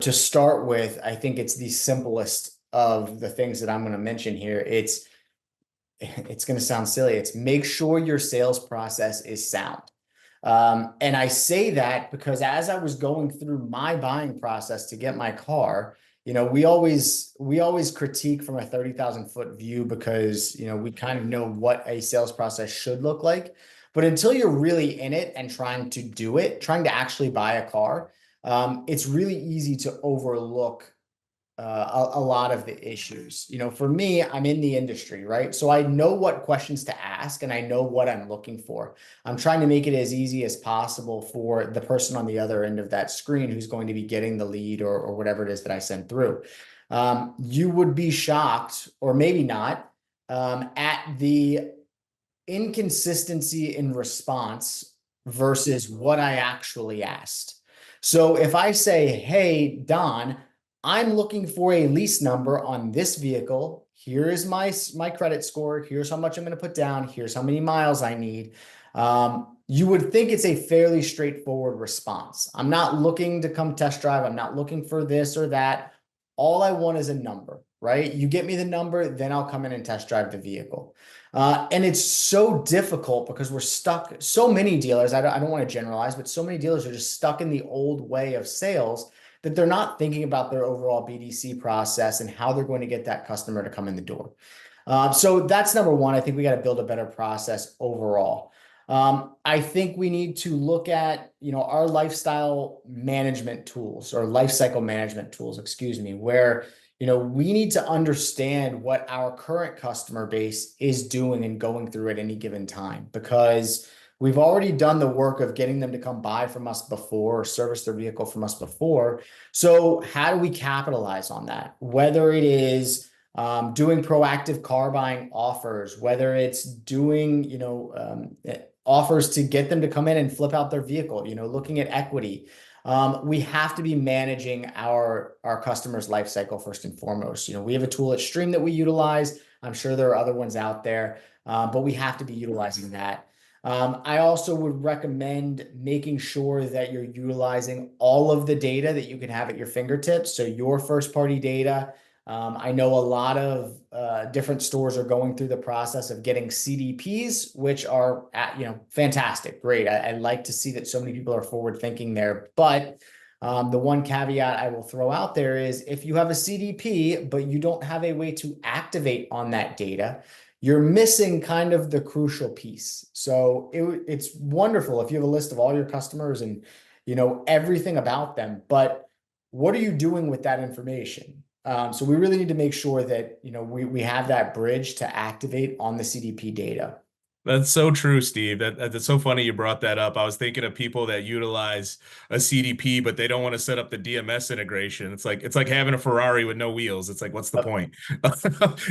to start with, I think it's the simplest of the things that I'm going to mention here. It's going to sound silly. It's make sure your sales process is sound. And I say that because as I was going through my buying process to get my car, we always critique from a 30,000 foot view because, we kind of know what a sales process should look like. But until you're really in it and trying to do it, trying to actually buy a car, it's really easy to overlook a lot of the issues. For me, I'm in the industry, right? So I know what questions to ask and I know what I'm looking for. I'm trying to make it as easy as possible for the person on the other end of that screen who's going to be getting the lead or whatever it is that I send through. You would be shocked, or maybe not, at the inconsistency in response versus what I actually asked. So if I say, hey, Don, I'm looking for a lease number on this vehicle. Here is my credit score. Here's how much I'm going to put down. Here's how many miles I need. You would think it's a fairly straightforward response. I'm not looking to come test drive. I'm not looking for this or that. All I want is a number, right? You get me the number, then I'll come in and test drive the vehicle. And it's so difficult because we're stuck. So many dealers, I don't want to generalize, but so many dealers are just stuck in the old way of sales that they're not thinking about their overall BDC process and how they're going to get that customer to come in the door. So that's number one. I think we got to build a better process overall. I think we need to look at, our lifestyle management tools or life cycle management tools, excuse me, where, we need to understand what our current customer base is doing and going through at any given time, because we've already done the work of getting them to come buy from us before or service their vehicle from us before. So how do we capitalize on that? Whether it is doing proactive car buying offers, whether it's doing, offers to get them to come in and flip out their vehicle, looking at equity. We have to be managing our customers' life cycle first and foremost. We have a tool at Stream that we utilize. I'm sure there are other ones out there, but we have to be utilizing that. I also would recommend making sure that you're utilizing all of the data that you can have at your fingertips. So your first party data. I know a lot of different stores are going through the process of getting CDPs, which are, fantastic. Great. I like to see that so many people are forward thinking there. But the one caveat I will throw out there is if you have a CDP, but you don't have a way to activate on that data, you're missing kind of the crucial piece. So it's wonderful if you have a list of all your customers and everything about them, but what are you doing with that information? So we really need to make sure that we have that bridge to activate on the CDP data. That's so true, Steve. That's so funny you brought that up. I was thinking of people that utilize a CDP, but they don't want to set up the DMS integration. It's like having a Ferrari with no wheels. It's like, what's the point?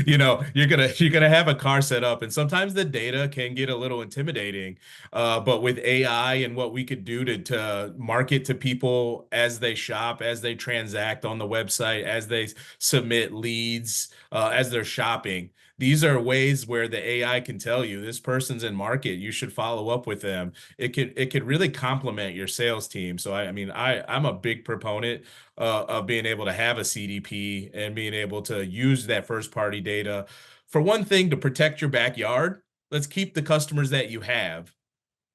You're gonna have a car set up, and sometimes the data can get a little intimidating. But with AI and what we could do to market to people as they shop, as they transact on the website, as they submit leads, as they're shopping. These are ways where the AI can tell you this person's in market. You should follow up with them. It could really complement your sales team. So I'm a big proponent of being able to have a CDP and being able to use that first party data. For one thing, to protect your backyard, let's keep the customers that you have.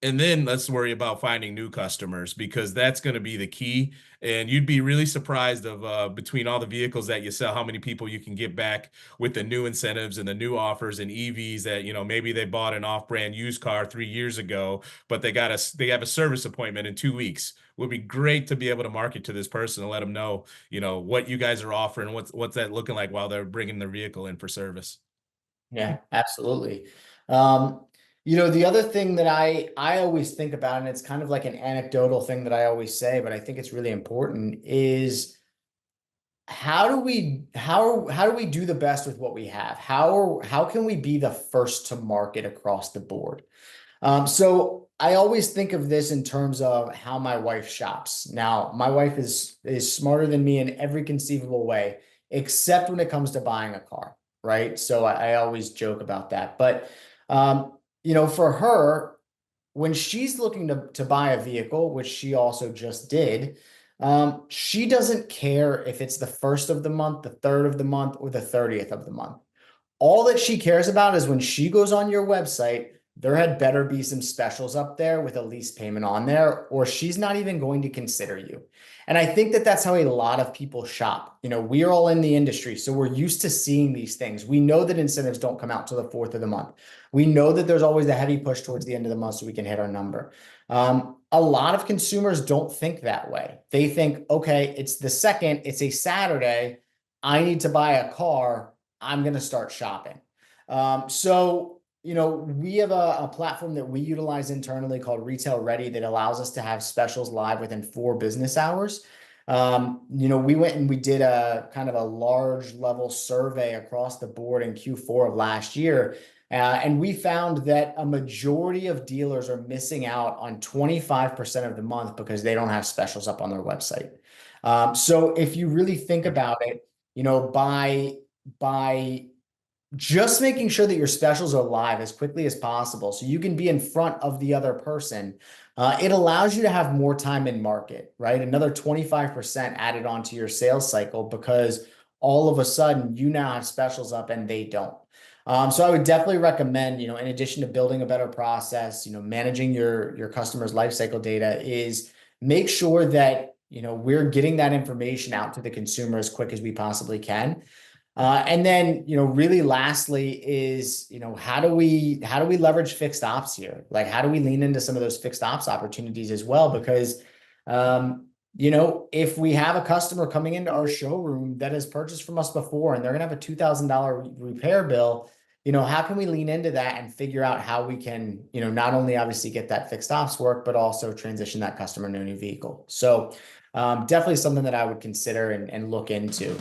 And then let's worry about finding new customers, because that's going to be the key. And you'd be really surprised of between all the vehicles that you sell, how many people you can get back with the new incentives and the new offers and EVs that, maybe they bought an off-brand used car 3 years ago, but they have a service appointment in 2 weeks. It would be great to be able to market to this person and let them know, what you guys are offering, what's that looking like while they're bringing their vehicle in for service. Yeah, absolutely. The other thing that I always think about, and it's kind of like an anecdotal thing that I always say, but I think it's really important, is how do we do the best with what we have? How can we be the first to market across the board? So I always think of this in terms of how my wife shops. Now, my wife is smarter than me in every conceivable way, except when it comes to buying a car, right? So I always joke about that. But for her, when she's looking to buy a vehicle, which she also just did, She doesn't care if it's the 1st of the month, the 3rd of the month, or the 30th of the month. All that she cares about is when she goes on your website, there had better be some specials up there with a lease payment on there, or she's not even going to consider you. And I think that that's how a lot of people shop. You know, we're all in the industry, so we're used to seeing these things. We know that incentives don't come out till the 4th of the month. We know that there's always a heavy push towards the end of the month so we can hit our number. A lot of consumers don't think that way. They think, okay, it's the 2nd, it's a Saturday, I need to buy a car, I'm going to start shopping. So, you know, we have a platform that we utilize internally called Retail Ready that allows us to have specials live within 4 business hours. You know, we went and we did a kind of a large level survey across the board in Q4 of last year. And we found that a majority of dealers are missing out on 25% of the month because they don't have specials up on their website. So if you really think about it, you know, by just making sure that your specials are live as quickly as possible so you can be in front of the other person, it allows you to have more time in market, right? Another 25% added onto your sales cycle because all of a sudden you now have specials up and they don't. So I would definitely recommend, you know, in addition to building a better process, you know, managing your customers' life cycle data, is make sure that, you know, we're getting that information out to the consumer as quick as we possibly can. And then, you know, really lastly is, you know, how do we leverage fixed ops here? Like, how do we lean into some of those fixed ops opportunities as well? Because, you know, if we have a customer coming into our showroom that has purchased from us before and they're going to have a $2,000 repair bill, you know, how can we lean into that and figure out how we can, you know, not only obviously get that fixed ops work, but also transition that customer to a new vehicle. So definitely something that I would consider and look into.